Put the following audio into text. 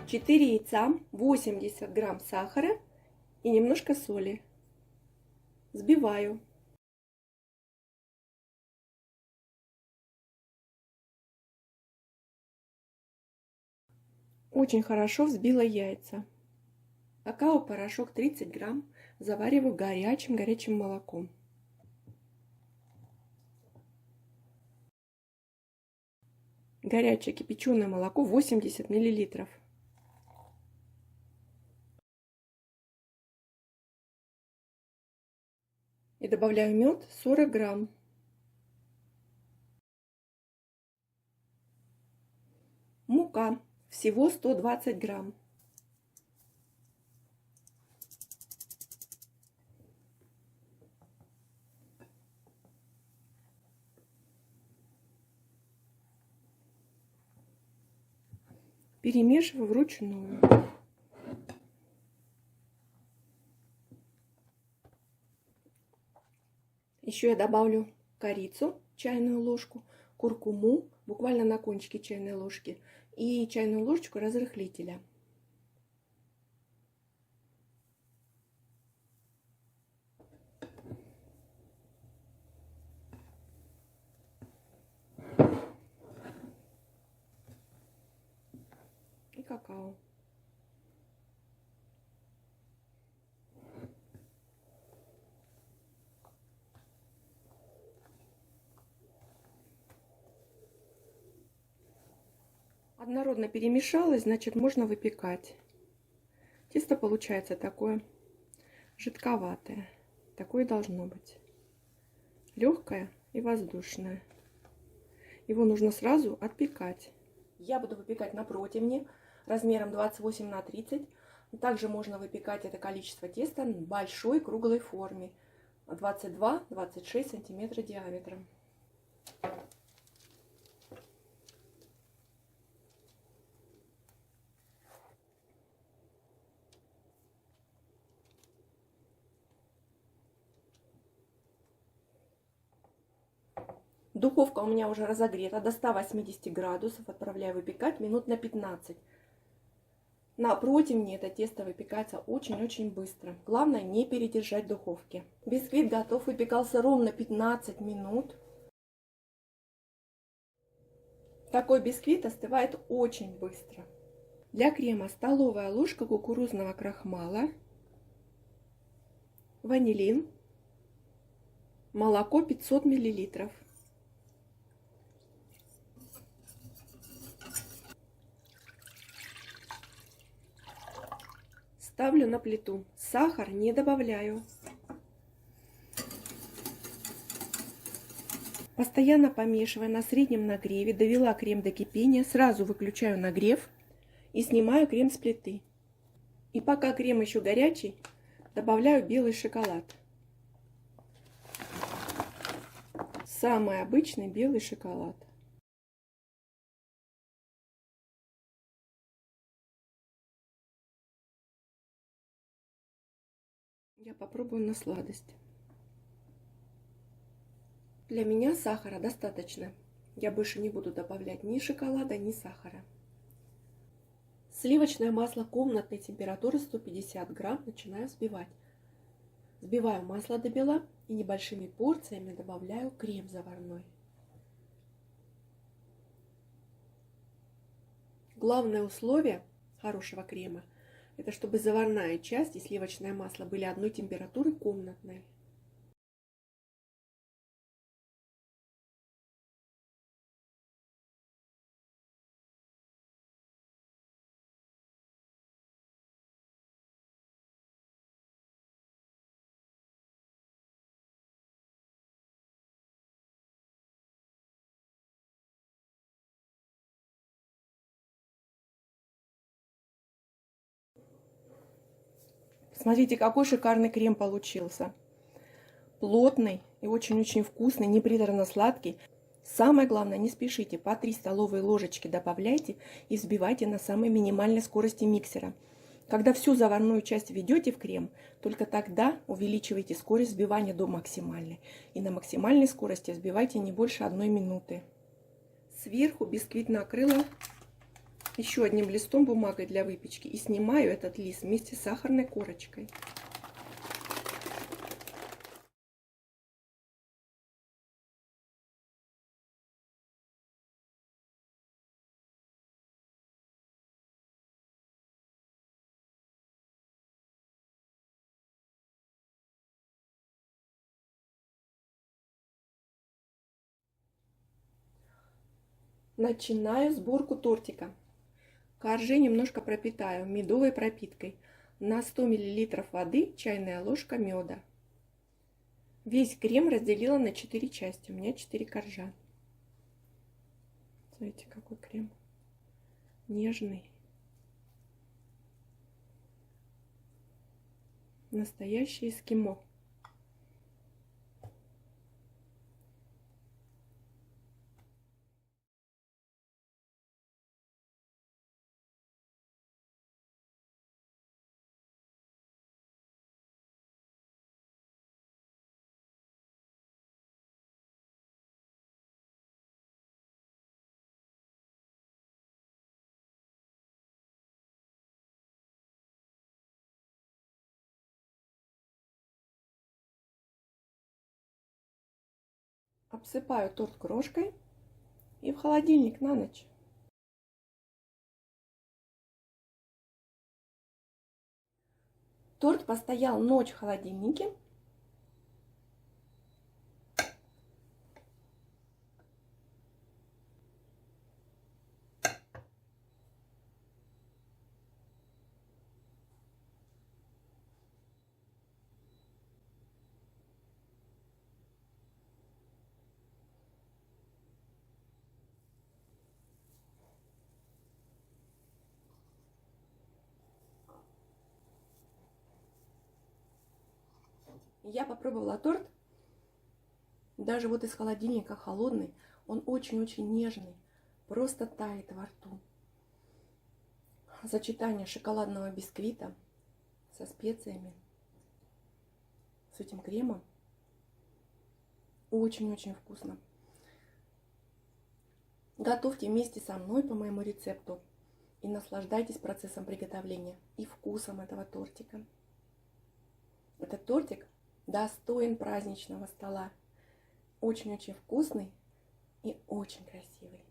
4 яйца, 80 грамм сахара и немножко соли. Взбиваю. Очень хорошо взбила яйца. Какао-порошок 30 грамм завариваю горячим молоком. Горячее кипяченое молоко 80 миллилитров. И добавляю мед 40 грамм. Мука всего 120 грамм. Перемешиваю вручную. Еще я добавлю корицу, чайную ложку, куркуму, буквально на кончике чайной ложки, и чайную ложечку разрыхлителя. И какао. Однородно перемешалось, значит, можно выпекать. Тесто получается такое жидковатое. Такое должно быть. Легкое и воздушное. Его нужно сразу отпекать. Я буду выпекать на противне размером 28 на 30. Также можно выпекать это количество теста в большой круглой форме. 22-26 сантиметра диаметром. Духовка у меня уже разогрета до 180 градусов. Отправляю выпекать минут на 15. На противне это тесто выпекается очень-очень быстро. Главное не передержать в духовке. Бисквит готов, выпекался ровно 15 минут. Такой бисквит остывает очень быстро. Для крема столовая ложка кукурузного крахмала, ванилин, молоко 500 миллилитров. Ставлю на плиту. Сахар не добавляю. Постоянно помешивая на среднем нагреве, довела крем до кипения, сразу выключаю нагрев и снимаю крем с плиты. И пока крем еще горячий, добавляю белый шоколад. Самый обычный белый шоколад. Я попробую на сладость. Для меня сахара достаточно. Я больше не буду добавлять ни шоколада, ни сахара. Сливочное масло комнатной температуры 150 грамм начинаю взбивать. Взбиваю масло до бела и небольшими порциями добавляю крем заварной. Главное условие хорошего крема — это чтобы заварная часть и сливочное масло были одной температуры комнатной. Смотрите, какой шикарный крем получился. Плотный и очень-очень вкусный, не приторно-сладкий. Самое главное, не спешите, по 3 столовые ложечки добавляйте и взбивайте на самой минимальной скорости миксера. Когда всю заварную часть введете в крем, только тогда увеличивайте скорость взбивания до максимальной. И на максимальной скорости взбивайте не больше 1 минуты. Сверху бисквит накрыла еще одним листом бумагой для выпечки и снимаю этот лист вместе с сахарной корочкой. Начинаю сборку тортика. Коржи немножко пропитаю медовой пропиткой. На 100 мл воды чайная ложка меда. Весь крем разделила на 4 части. У меня 4 коржа. Смотрите, какой крем. Нежный. Настоящий эскимо. Обсыпаю торт крошкой и в холодильник на ночь. Торт постоял ночь в холодильнике. Я попробовала торт. Даже вот из холодильника холодный. Он очень-очень нежный. Просто тает во рту. Сочетание шоколадного бисквита со специями, с этим кремом. Очень-очень вкусно. Готовьте вместе со мной по моему рецепту и наслаждайтесь процессом приготовления и вкусом этого тортика. Этот тортик достоин праздничного стола. Очень-очень вкусный и очень красивый.